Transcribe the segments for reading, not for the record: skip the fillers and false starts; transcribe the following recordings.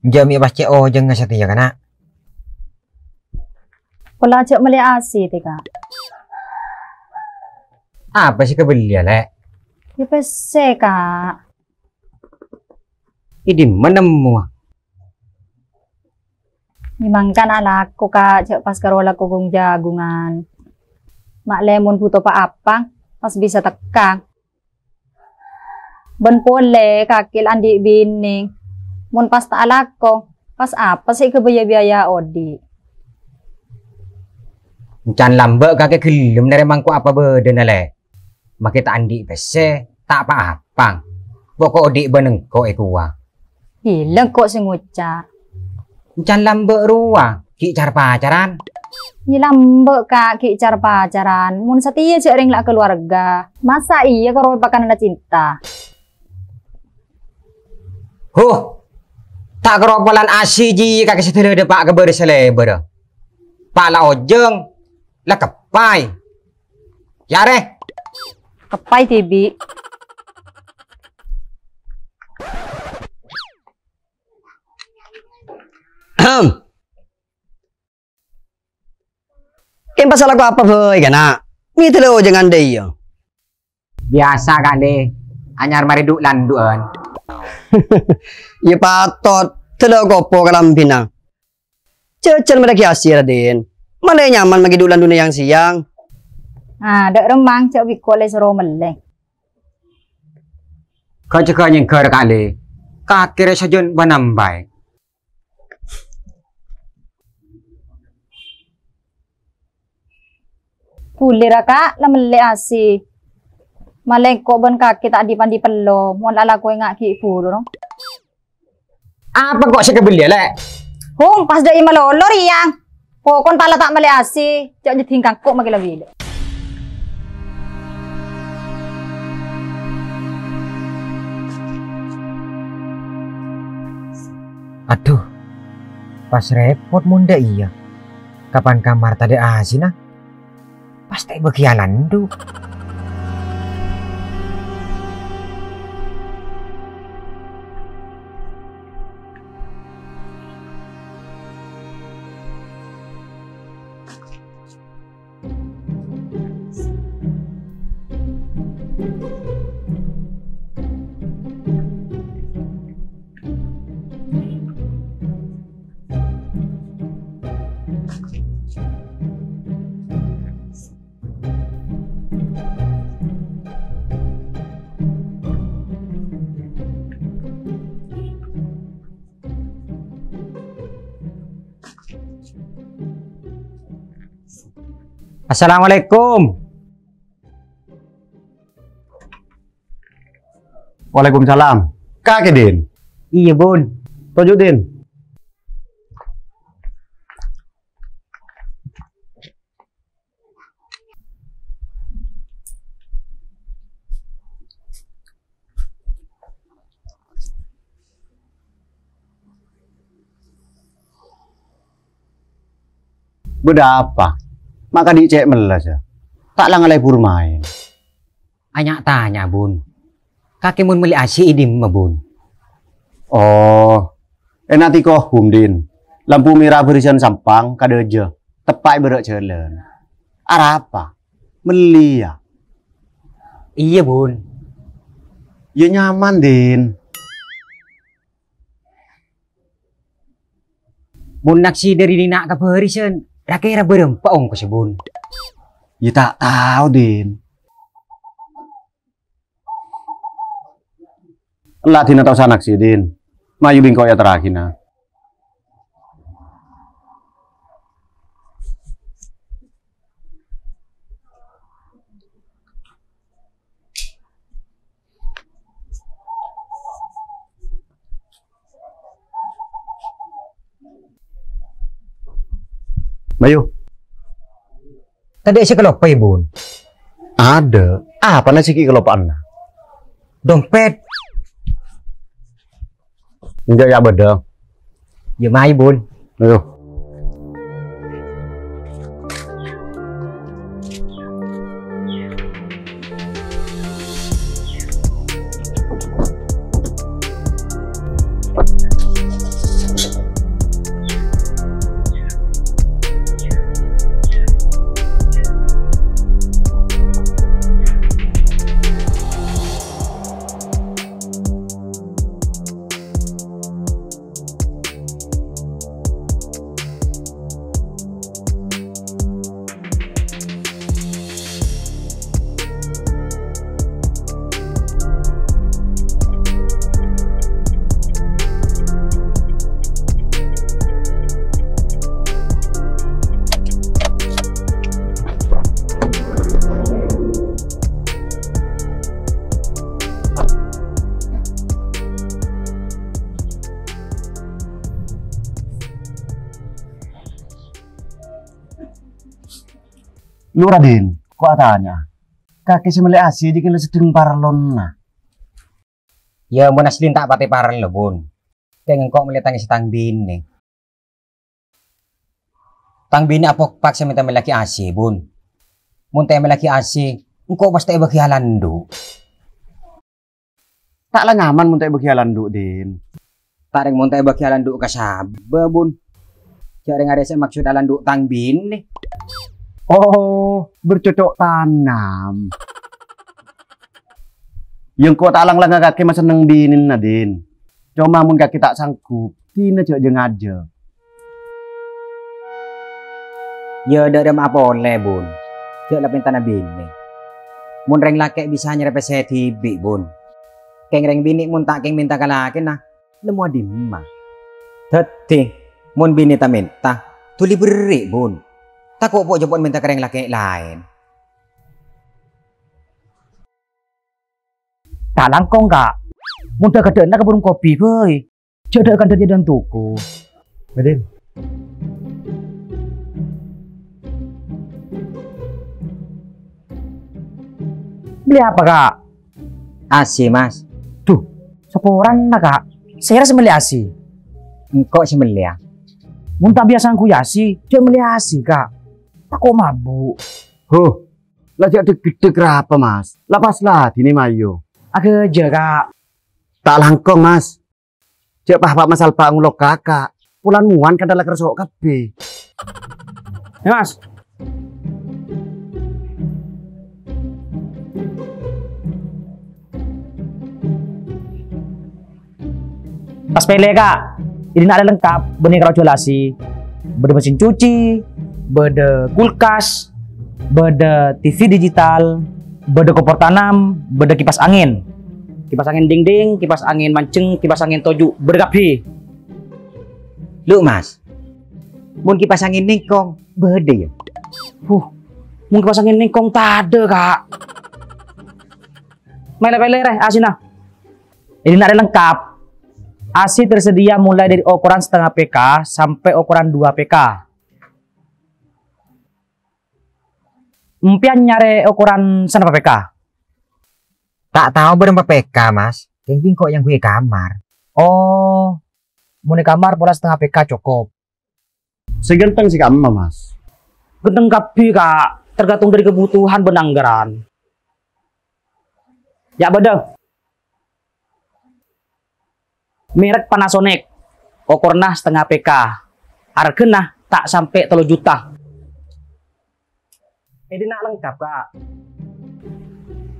Jami baca oh jangan setia kana. Pola cek meli asi tika. Apa sih kebeli ya, Lek? Ya pese kak. Ini menemu. Nimangkan anakku kak cek pas karola kugung jagungan. Mak lemon puto pa apang pas bisa tekang. Ben pole kakil andi bining. Mun pas tak alako. Pas apa sih kebaya-biaya odi. Can lambe kakek gelem dari mangku apa beden le. Makita andi bese tak apa-apang. Pokok odik beneng kok ekuwa. Hilang kok sing ngucap. Can lambe ruang ki car pacaran. Nyilambek kak ki car pacaran. Mun setia cek ring lak keluarga. Masa iya karo pakan ada cinta. Huh. Tak keropalan asiji kakek setelah depak ke berseleber. Pala ojeng lah kepai. Yare. Kepai tibi. Ken pasal aku apa boy kana? Mi telo jangan deh yo. Biasa kali. Anyar mari duk landuan. Ya patot telo gopo kalam pinang. Cecel mereka kiasi Raden. Mana nyaman bagi dulan dunia yang siang. Ah, dak remang cek wikole sero meleh. Kau cakap yang ker kali. Kakek sajon banambai. Kulira kak la meleh asi. Maleng kok ben kaki tak dipandi pelo. Mun ala kowe ngak ki puro. Apa kok saya kebeli lek? Hong pas dai malolor yang. Pokon pala tak meleh asi. Cek ditingkang kok magila wile. Aduh, pas repot munda iya. Kapan kamar tadi asina? Pasti bekialan tuh. Assalamualaikum. Waalaikumsalam. Kakek Din. Iya bun. Tojo Din. Beda apa? Maka dicek melas ya. Tak lah ngalai main. Anyak tanya bun. Kakek mun meli asi idim bun. Oh, nanti kok Din. Lampu merah berisan sampang kadeja. Tepai berak jalan. Arah apa? Meli ya? Iya bun. Ya nyaman Din. Bun naksi dari dina ke berisan. Rakira berempat ong si bun. Ya tak tahu Din. Lah Dina tahu sanak sih Din. Mayu bingkok ya terakhir nah. Mayu. Tadi saya kelopai bun. Ada. Apa nasi ki kelopaan? Dompet. Enggak ya beda. Ya mai bun. Ayo. Lu Raden, kok tanya? Kakek semele asi dikin sedeng parlon nah. Ya mun aslin tak pati parel lho, Bun. Kayak ngengkok melihat si Tang Bini. Tang Bini apa paksa minta melaki asi, Bun. Mun teh melaki asi, engkau pasti bagi halandu. Taklah nyaman mun tak bagi halandu, Din. Tak ring mun teh bagi halandu kasaba, Bun. Cari ngarese maksud halandu Tang Bini. Oh, bercocok tanam. Yang kau tak lang kaki masa seneng binin Nadin. Cuma mun kaki tak sanggup, tina cok jeng aja. Ya dadam apa oleh, Bun. Cek lapin tanah bini. Mun reng laki bisa nyerepet saya tibi, Bun. Keng reng bini mun tak keng minta kalakin nah. Lemu adimma. Teti, mun bini tak minta, tuli beri, Bun. Tak kok jemput minta kereng laki lain. Tak langkong kak. Mudah gede nak kebun kopi boy. Jodoh kan dari dan tuku. Badin. Beli apa kak? Asi, Mas. Tuh, seporan nak kak. Saya rasa beli asi. Engkau sembeli ya. Muntah biasa aku yasi, dia beli asi kak. Tak kok mabuk. Huh, lajak deg-deg apa Mas? Lapas lah dini mayo. Agak aja kak. Tak langkong Mas. Cek pak masal pak ngulok kakak. Pulan muan kan dalam kersok kabeh. Ya Mas. Tas pele kak. Ini ada lengkap. Benih kerajolasi. Beda mesin cuci. Beda kulkas. Beda TV digital. Beda kompor tanam. Beda kipas angin. Kipas angin dinding, kipas angin mancing, kipas angin toju, bergapi. Lu, Mas. Mun kipas angin ningkong, bede ya. Mun kipas angin ningkong tak ada, Kak. Mele-mele reh, asina. Ini ada lengkap. ASI tersedia mulai dari ukuran setengah PK sampai ukuran 2 PK. Empian nyari ukuran sana PK. Tak tahu berapa PK, Mas. Yang bingkok yang gue kamar. Oh, muni kamar pola setengah PK cukup. Segenteng sih kamu Mas. Genteng kapi kak, tergantung dari kebutuhan benanggaran. Ya beda. Merek Panasonic, ukurnya setengah PK. Harganya tak sampai 3 juta. Ini nak lengkap kak.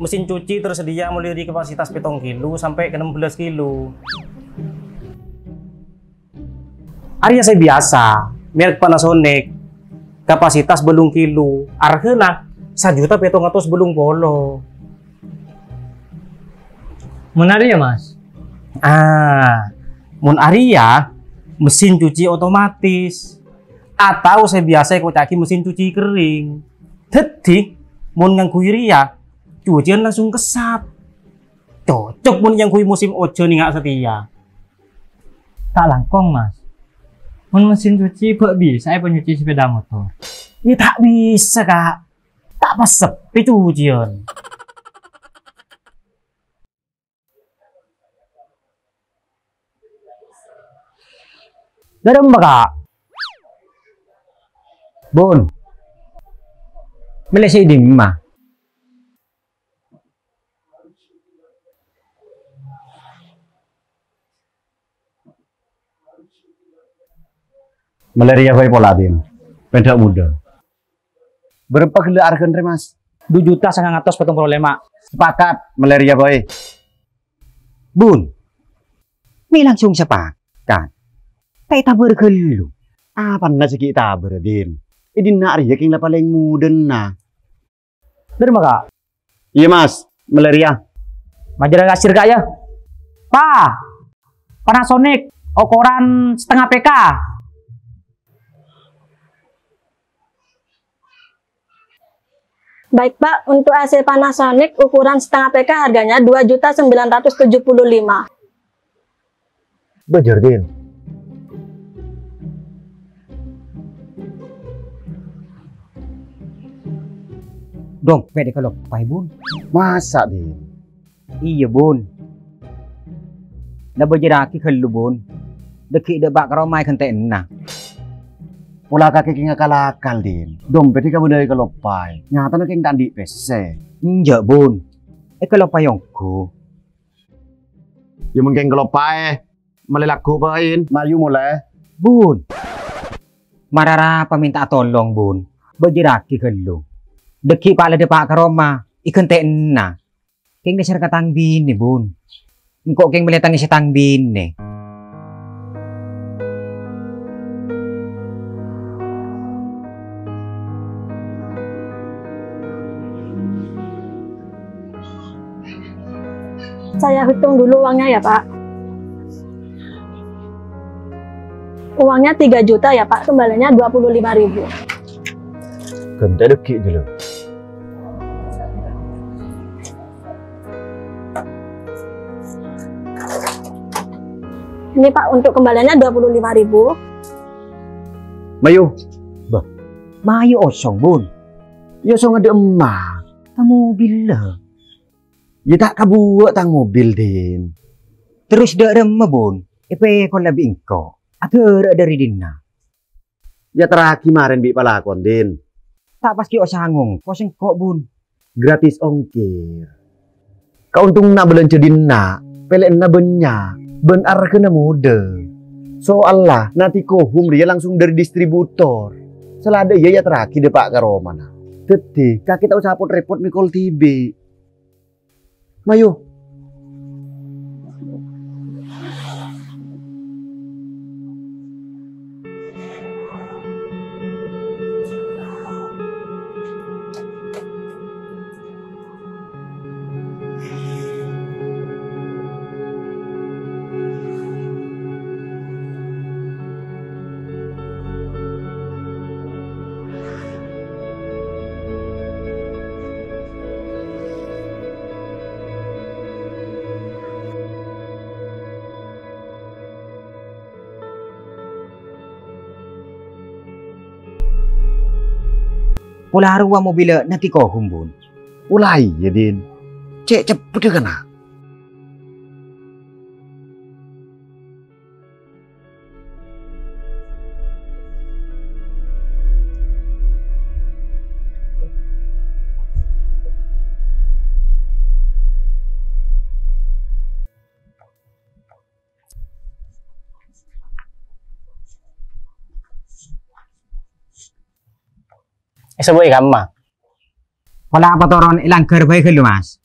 Mesin cuci tersedia mulai dari kapasitas 7 kilo sampai ke 16 kilo. Area saya biasa, merek Panasonic, kapasitas belum kilo, harganya 1.700.000 belum bolo. Menarik ya mas? Mun Aria, mesin cuci otomatis, atau saya biasa ikut caki mesin cuci kering. Jadi, mun nganggu Ria, cucian langsung kesap. Cocok pun yang kui musim ojo nih nggak setia. Tak langkong mas. Mun mesin cuci kok bisa penyuci sepeda motor? Ya tak bisa kak. Tak pas sepi cucian. Dari mbak kak. Bun. Malaysia di mah. Malaria kau pola dim. Pendak muda. Berapa kilo harga Mas? 2.945.000. Sepakat malaria boy. Bun. Mi langsung sepakat. Kita bergelu. Apa nasi kita berdin? Ini nak Ria yang paling muda nah. Dari mbak kak. Iya Mas, malaria. Majalah kasir kak ya. Pak. Panasonic ukuran setengah PK. Baik Pak, untuk AC Panasonic ukuran setengah PK harganya 2.975.000. Bejar Din. Dompet dia kalau pai bun. Masa, Din? Iya bun. Dah berjeraki kelu bun. Dekik dah bak keromai kenten nah. Pola kakek ngakal-akal, Din. Dompet ka budaya kelopai. Nyata na keng tandi pese. Enggak bun. Kalau payongku. Ya mungkin kelopai. Malelaku pain. Mayu mulai. Bun. Marara paminta tolong bun. Berjeraki kelu. Dekik pala de pak keroma. Ikan na. Keng dasar katang bini bun. Engkau keng melihatang si tang bini. Saya hitung dulu uangnya ya Pak. Uangnya 3 juta ya Pak, kembalinya 25.000. Kente dekik dulu. Ini Pak, untuk kembaliannya 25.000. Mayu. Mayu osong bun. Ya so ada emak. Kamu bila. Ya tak kabuat tang mobil, Din. Terus dak remeh bun. Epe kon lebih engkau. Atau dari dina. Ya terakhir kemarin bi palakon, Din. Tak pas ki osangung. Kau sengkok bun. Gratis ongkir. Kau untung nak belanja dina. Pelek na benya. Benar kena muda. Soalnya nanti kohum dia langsung dari distributor. Selada ya terakhir deh Pak karo mana. Teti, kaki tahu sapot repot mikol tibi. Mayu. Pola ruang mobil nanti kau bun. Ulai ya, Din. Cek cepet dia kena. Sebut gamma. Pola apa toron ilang kerbai kelu mas.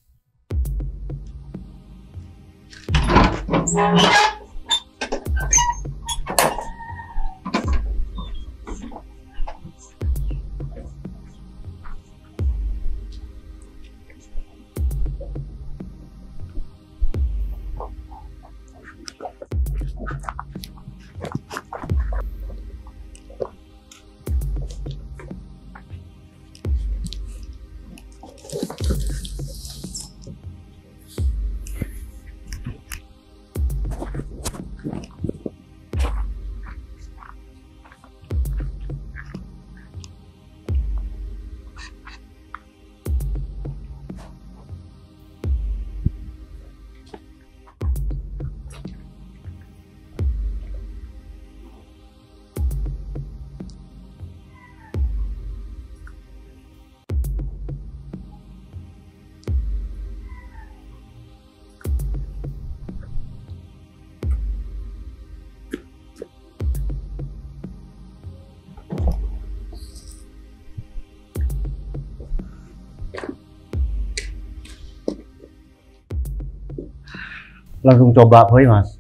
Langsung coba boy, Mas.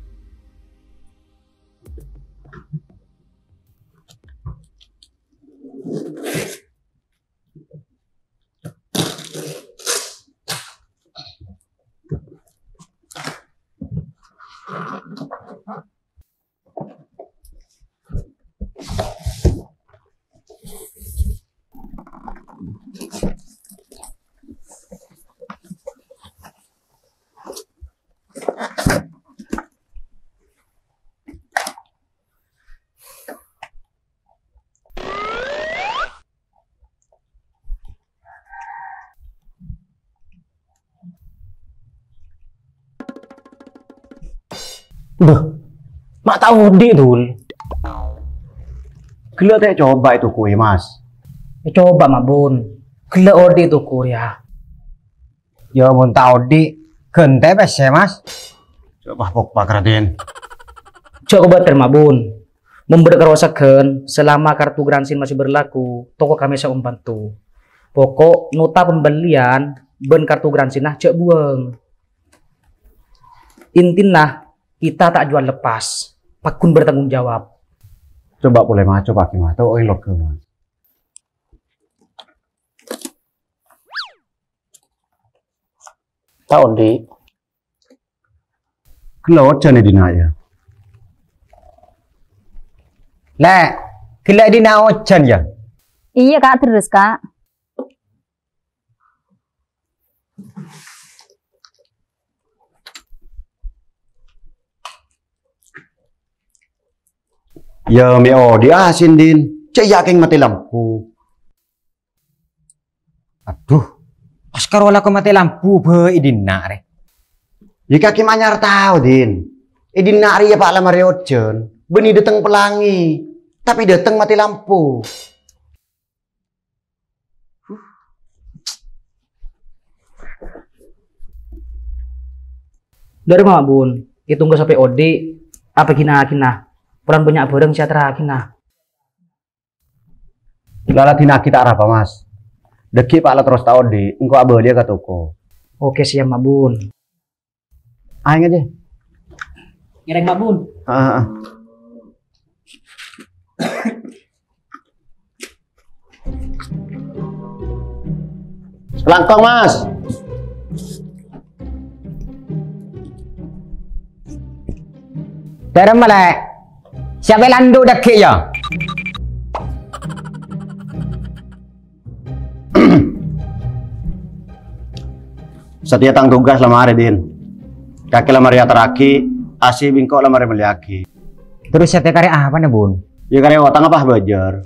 Beh, mak tahu di dul. Gila teh coba itu kue mas. Coba mak bun. Gila odi tuh kuliah. Ya mun tak odi gente bes ya mas. Coba pok Raden. Coba terima bun. Memberi kerosakan selama kartu Gransin masih berlaku, toko kami bisa membantu. Pokok nota pembelian ben kartu Gransin nah cek buang. Intinya kita tak jual lepas, pakun bertanggung jawab. Coba boleh mas, coba gimana? Tuh lo ke mas. Tahu di. Gila aja nih dina ya. Lek, gila di naojan ya. Iya kak, terus kak. Ya mi di asin din. Cek yakin mati lampu. Aduh, pas karola ko mati lampu be idina re. Jika kimanyar tahu din. Idin nari ya Pak Lamari ojen. Beni dateng pelangi. Tapi dateng mati lampu. Dari mama bun, itu nggak sampai odi, apa kina. Peran banyak bareng siatra kina. Lala dina kita arah apa mas? Deki Pak terus tahu di. Engkau abah dia ke toko. Oke siap mak bun. Aing aja. Ngereng mak bun. Selangkong mas. Terem malek. Siapa landu deki ya? Setia tang tugas lamar din. Kaki lamar ya teraki, asi bingkok lamar meliaki. Terus saya kare apa nih bun? Ya karya otang apa bajar.